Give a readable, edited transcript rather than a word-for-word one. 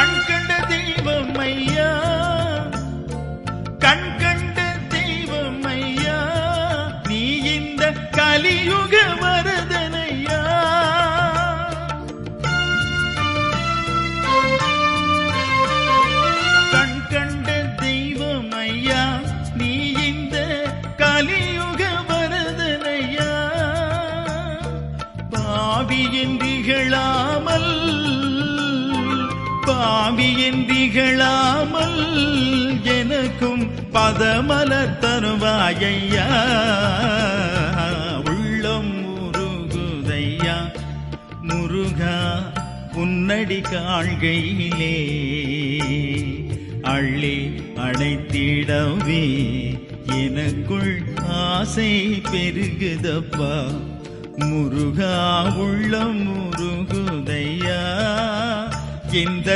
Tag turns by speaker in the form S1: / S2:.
S1: கண் கண்ட தெய்வம் ஐயா, கண் கண்ட தெய்வம் ஐயா, நீ இந்த கலியுக வரதனையா. கண் கண்ட தெய்வம் ஐயா, நீ இந்த கலியுக வரதனையா. பாவியின் திகழாமல், பாவியின் திகழாமல் எனக்கும் பதமலர் தருவாயையா. உள்ளம் முருகுதையா முருகா, உன்னடி காண்கையிலே அள்ளி அணைத்திடவே எனக்குள் ஆசை பெருகுதப்பா. முருகா உள்ளம் முருகுதையா, இந்த